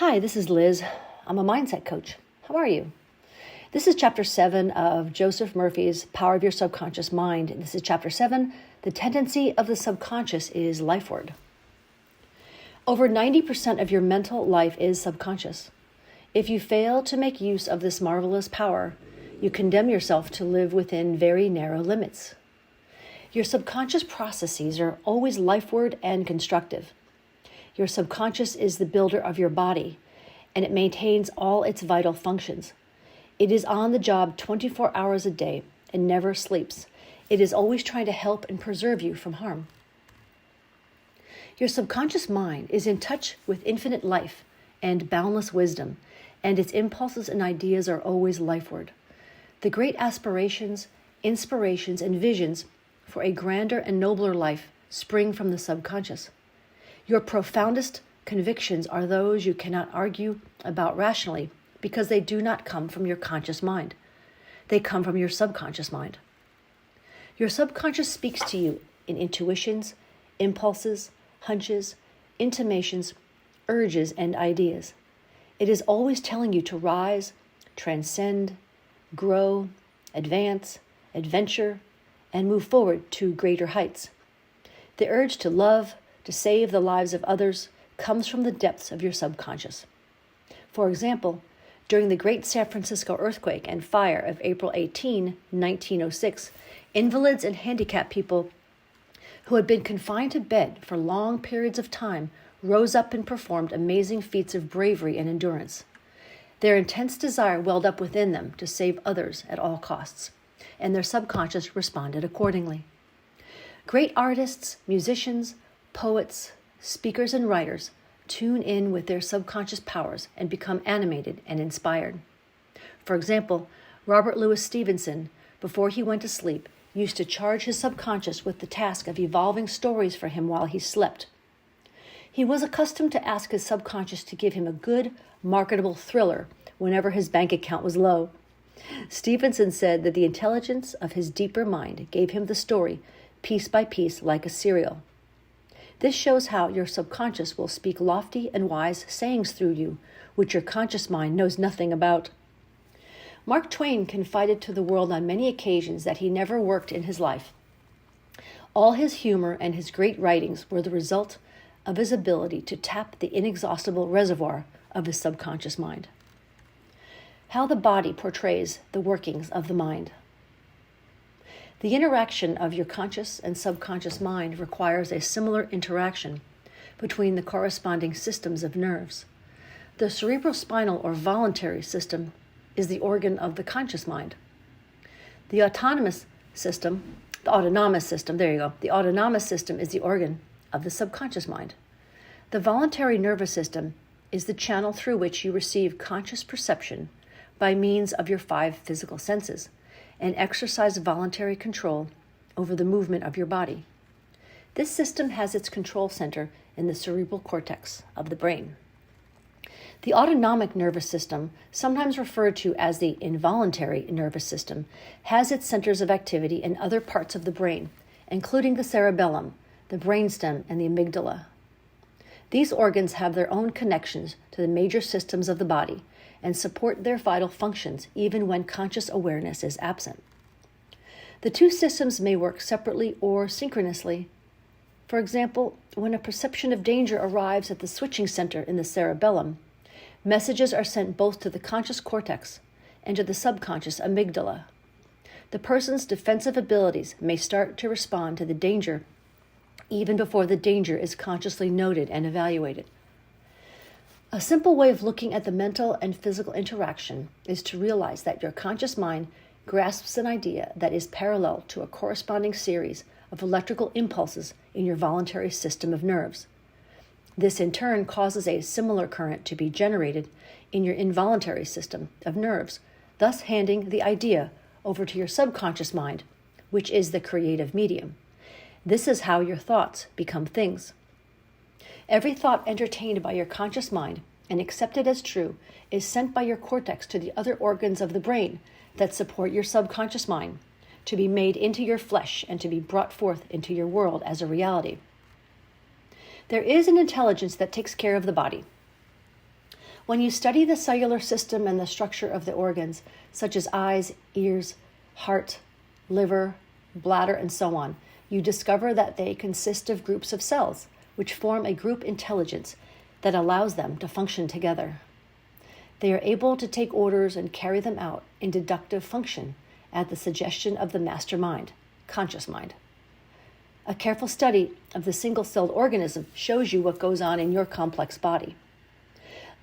Hi, this is Liz. I'm a mindset coach. How are you? This is chapter 7 of Joseph Murphy's Power of Your Subconscious Mind. This is chapter 7. The tendency of the subconscious is lifeward. Over 90% of your mental life is subconscious. If you fail to make use of this marvelous power, you condemn yourself to live within very narrow limits. Your subconscious processes are always lifeward and constructive. Your subconscious is the builder of your body, and it maintains all its vital functions. It is on the job 24 hours a day and never sleeps. It is always trying to help and preserve you from harm. Your subconscious mind is in touch with infinite life and boundless wisdom, and its impulses and ideas are always lifeward. The great aspirations, inspirations, and visions for a grander and nobler life spring from the subconscious. Your profoundest convictions are those you cannot argue about rationally because they do not come from your conscious mind. They come from your subconscious mind. Your subconscious speaks to you in intuitions, impulses, hunches, intimations, urges, and ideas. It is always telling you to rise, transcend, grow, advance, adventure, and move forward to greater heights. The urge to love, to save the lives of others, comes from the depths of your subconscious. For example, during the great San Francisco earthquake and fire of April 18, 1906, invalids and handicapped people who had been confined to bed for long periods of time rose up and performed amazing feats of bravery and endurance. Their intense desire welled up within them to save others at all costs, and their subconscious responded accordingly. Great artists, musicians, poets, speakers, and writers tune in with their subconscious powers and become animated and inspired. For example, Robert Louis Stevenson, before he went to sleep, used to charge his subconscious with the task of evolving stories for him while he slept. He was accustomed to ask his subconscious to give him a good, marketable thriller whenever his bank account was low. Stevenson said that the intelligence of his deeper mind gave him the story, piece by piece, like a serial. This shows how your subconscious will speak lofty and wise sayings through you, which your conscious mind knows nothing about. Mark Twain confided to the world on many occasions that he never worked in his life. All his humor and his great writings were the result of his ability to tap the inexhaustible reservoir of his subconscious mind. How the body portrays the workings of the mind. The interaction of your conscious and subconscious mind requires a similar interaction between the corresponding systems of nerves. The cerebrospinal or voluntary system is the organ of the conscious mind. The autonomous system is the organ of the subconscious mind. The voluntary nervous system is the channel through which you receive conscious perception by means of your 5 physical senses and exercise voluntary control over the movement of your body. This system has its control center in the cerebral cortex of the brain. The autonomic nervous system, sometimes referred to as the involuntary nervous system, has its centers of activity in other parts of the brain, including the cerebellum, the brainstem, and the amygdala. These organs have their own connections to the major systems of the body and support their vital functions even when conscious awareness is absent. The two systems may work separately or synchronously. For example, when a perception of danger arrives at the switching center in the cerebellum, messages are sent both to the conscious cortex and to the subconscious amygdala. The person's defensive abilities may start to respond to the danger even before the danger is consciously noted and evaluated. A simple way of looking at the mental and physical interaction is to realize that your conscious mind grasps an idea that is parallel to a corresponding series of electrical impulses in your voluntary system of nerves. This in turn causes a similar current to be generated in your involuntary system of nerves, thus handing the idea over to your subconscious mind, which is the creative medium. This is how your thoughts become things. Every thought entertained by your conscious mind and accepted as true is sent by your cortex to the other organs of the brain that support your subconscious mind to be made into your flesh and to be brought forth into your world as a reality. There is an intelligence that takes care of the body. When you study the cellular system and the structure of the organs, such as eyes, ears, heart, liver, bladder, and so on, you discover that they consist of groups of cells, which form a group intelligence that allows them to function together. They are able to take orders and carry them out in deductive function at the suggestion of the master mind, conscious mind. A careful study of the single-celled organism shows you what goes on in your complex body.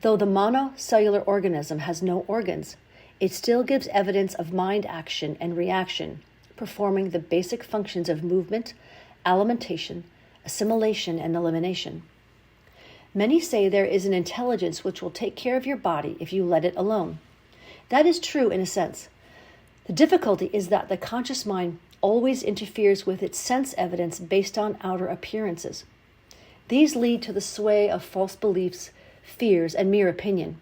Though the monocellular organism has no organs, it still gives evidence of mind action and reaction, performing the basic functions of movement, alimentation, assimilation, and elimination. Many say there is an intelligence which will take care of your body if you let it alone. That is true in a sense. The difficulty is that the conscious mind always interferes with its sense evidence based on outer appearances. These lead to the sway of false beliefs, fears, and mere opinion.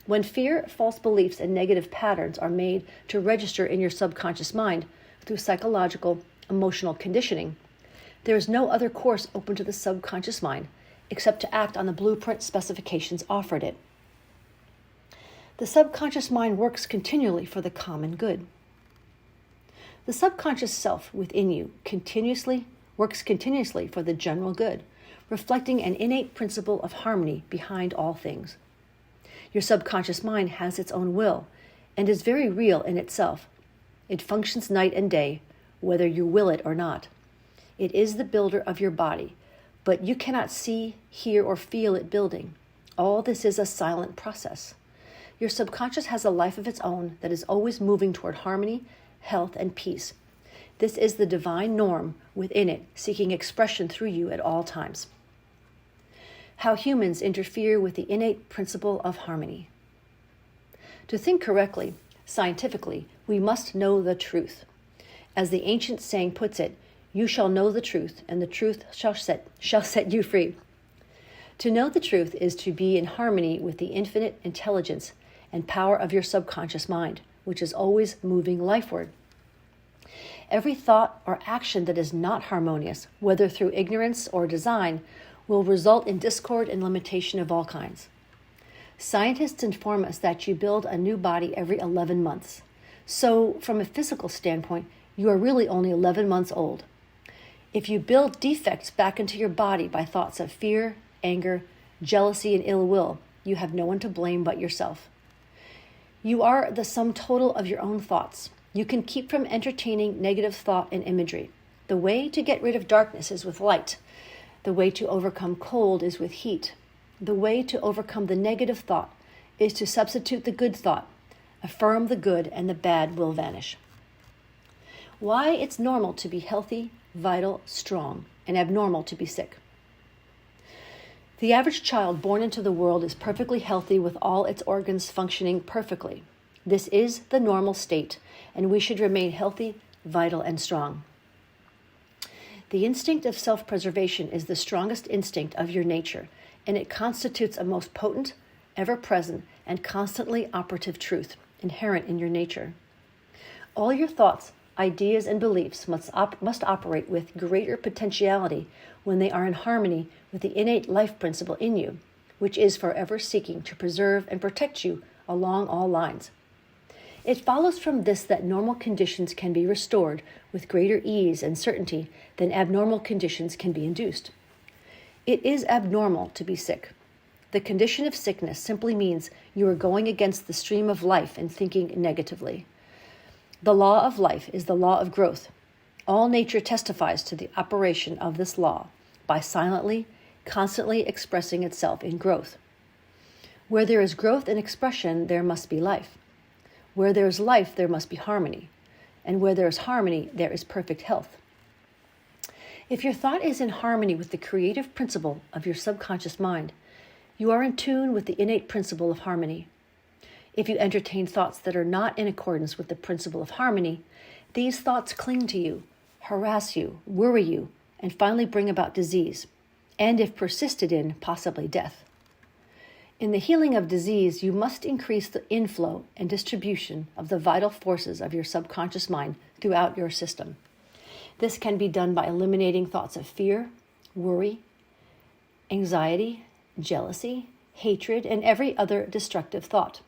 When fear, false beliefs, and negative patterns are made to register in your subconscious mind through psychological, emotional conditioning, there is no other course open to the subconscious mind except to act on the blueprint specifications offered it. The subconscious mind works continually for the common good. The subconscious self within you works continuously for the general good, reflecting an innate principle of harmony behind all things. Your subconscious mind has its own will and is very real in itself. It functions night and day, whether you will it or not. It is the builder of your body, but you cannot see, hear, or feel it building. All this is a silent process. Your subconscious has a life of its own that is always moving toward harmony, health, and peace. This is the divine norm within it, seeking expression through you at all times. How humans interfere with the innate principle of harmony. To think correctly, scientifically, we must know the truth. As the ancient saying puts it, you shall know the truth, and the truth shall set you free. To know the truth is to be in harmony with the infinite intelligence and power of your subconscious mind, which is always moving lifeward. Every thought or action that is not harmonious, whether through ignorance or design, will result in discord and limitation of all kinds. Scientists inform us that you build a new body every 11 months. So, from a physical standpoint, you are really only 11 months old. If you build defects back into your body by thoughts of fear, anger, jealousy, and ill will, you have no one to blame but yourself. You are the sum total of your own thoughts. You can keep from entertaining negative thought and imagery. The way to get rid of darkness is with light. The way to overcome cold is with heat. The way to overcome the negative thought is to substitute the good thought. Affirm the good, and the bad will vanish. Why it's normal to be healthy, vital, strong, and abnormal to be sick. The average child born into the world is perfectly healthy with all its organs functioning perfectly. This is the normal state, and we should remain healthy, vital, and strong. The instinct of self-preservation is the strongest instinct of your nature, and it constitutes a most potent, ever-present, and constantly operative truth inherent in your nature. All your thoughts, ideas, and beliefs must operate with greater potentiality when they are in harmony with the innate life principle in you, which is forever seeking to preserve and protect you along all lines. It follows from this that normal conditions can be restored with greater ease and certainty than abnormal conditions can be induced. It is abnormal to be sick. The condition of sickness simply means you are going against the stream of life and thinking negatively. The law of life is the law of growth. All nature testifies to the operation of this law by silently, constantly expressing itself in growth. Where there is growth and expression, there must be life. Where there is life, there must be harmony. And where there is harmony, there is perfect health. If your thought is in harmony with the creative principle of your subconscious mind, you are in tune with the innate principle of harmony. If you entertain thoughts that are not in accordance with the principle of harmony, these thoughts cling to you, harass you, worry you, and finally bring about disease, and if persisted in, possibly death. In the healing of disease, you must increase the inflow and distribution of the vital forces of your subconscious mind throughout your system. This can be done by eliminating thoughts of fear, worry, anxiety, jealousy, hatred, and every other destructive thought.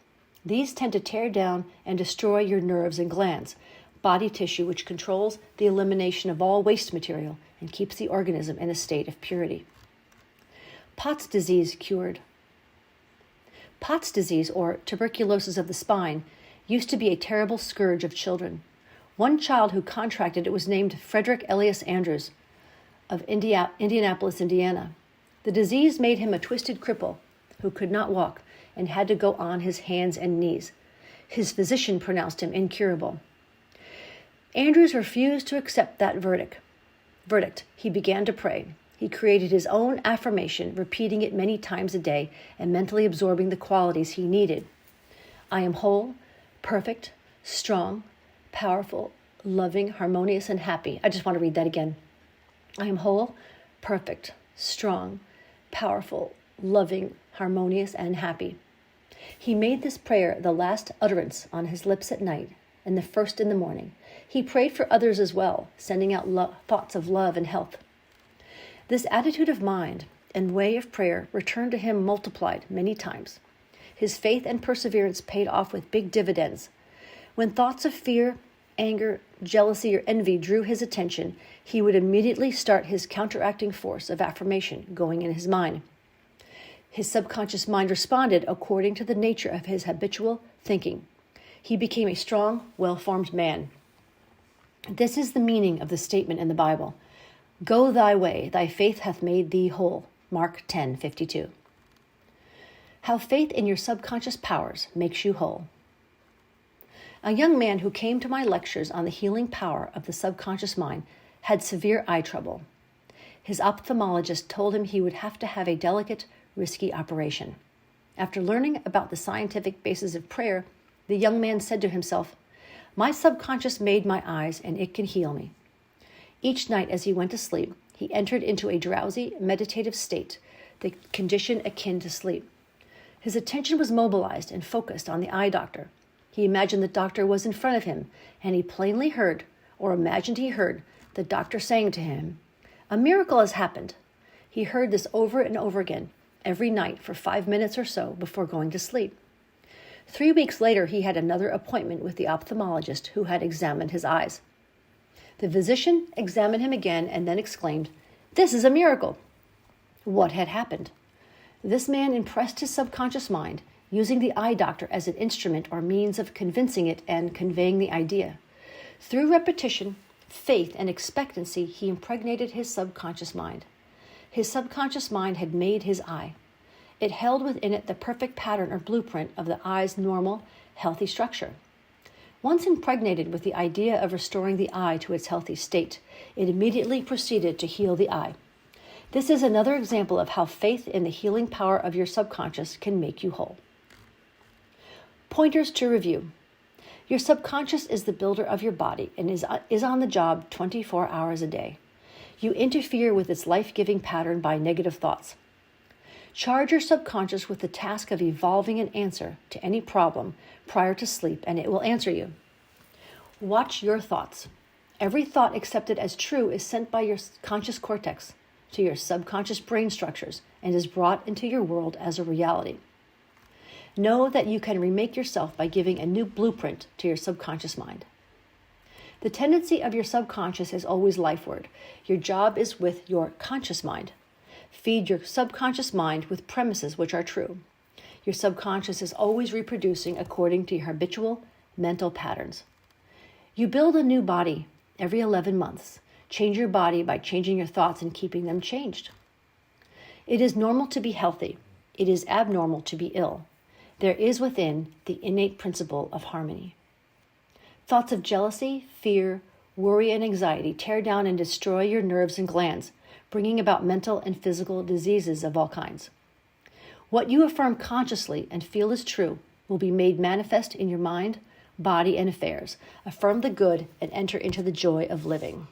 These tend to tear down and destroy your nerves and glands, body tissue which controls the elimination of all waste material and keeps the organism in a state of purity. Pott's disease cured. Pott's disease, or tuberculosis of the spine, used to be a terrible scourge of children. One child who contracted it was named Frederick Elias Andrews of Indianapolis, Indiana. The disease made him a twisted cripple who could not walk and had to go on his hands and knees. His physician pronounced him incurable. Andrews refused to accept that verdict. He began to pray. He created his own affirmation, repeating it many times a day and mentally absorbing the qualities he needed. I am whole, perfect, strong, powerful, loving, harmonious, and happy. I just want to read that again. I am whole, perfect, strong, powerful, loving, harmonious, and happy. He made this prayer the last utterance on his lips at night and the first in the morning. He prayed for others as well, sending out thoughts of love and health. This attitude of mind and way of prayer returned to him multiplied many times. His faith and perseverance paid off with big dividends. When thoughts of fear, anger, jealousy, or envy drew his attention, he would immediately start his counteracting force of affirmation going in his mind. His subconscious mind responded according to the nature of his habitual thinking. He became a strong, well-formed man. This is the meaning of the statement in the Bible. Go thy way, thy faith hath made thee whole. Mark 10:52. How faith in your subconscious powers makes you whole. A young man who came to my lectures on the healing power of the subconscious mind had severe eye trouble. His ophthalmologist told him he would have to have a delicate, risky operation. After learning about the scientific basis of prayer, the young man said to himself, my subconscious made my eyes and it can heal me. Each night as he went to sleep, he entered into a drowsy, meditative state, the condition akin to sleep. His attention was mobilized and focused on the eye doctor. He imagined the doctor was in front of him, and he plainly heard, or imagined he heard, the doctor saying to him, a miracle has happened. He heard this over and over again, every night for 5 minutes or so before going to sleep. 3 weeks later, he had another appointment with the ophthalmologist who had examined his eyes. The physician examined him again and then exclaimed, this is a miracle. What had happened? This man impressed his subconscious mind, using the eye doctor as an instrument or means of convincing it and conveying the idea. Through repetition, faith, and expectancy, he impregnated his subconscious mind. His subconscious mind had made his eye. It held within it the perfect pattern or blueprint of the eye's normal, healthy structure. Once impregnated with the idea of restoring the eye to its healthy state, it immediately proceeded to heal the eye. This is another example of how faith in the healing power of your subconscious can make you whole. Pointers to review. Your subconscious is the builder of your body and is on the job 24 hours a day. You interfere with its life-giving pattern by negative thoughts. Charge your subconscious with the task of evolving an answer to any problem prior to sleep, and it will answer you. Watch your thoughts. Every thought accepted as true is sent by your conscious cortex to your subconscious brain structures and is brought into your world as a reality. Know that you can remake yourself by giving a new blueprint to your subconscious mind. The tendency of your subconscious is always lifeward. Your job is with your conscious mind. Feed your subconscious mind with premises which are true. Your subconscious is always reproducing according to your habitual mental patterns. You build a new body every 11 months. Change your body by changing your thoughts and keeping them changed. It is normal to be healthy. It is abnormal to be ill. There is within the innate principle of harmony. Thoughts of jealousy, fear, worry, and anxiety tear down and destroy your nerves and glands, bringing about mental and physical diseases of all kinds. What you affirm consciously and feel is true will be made manifest in your mind, body, and affairs. Affirm the good and enter into the joy of living.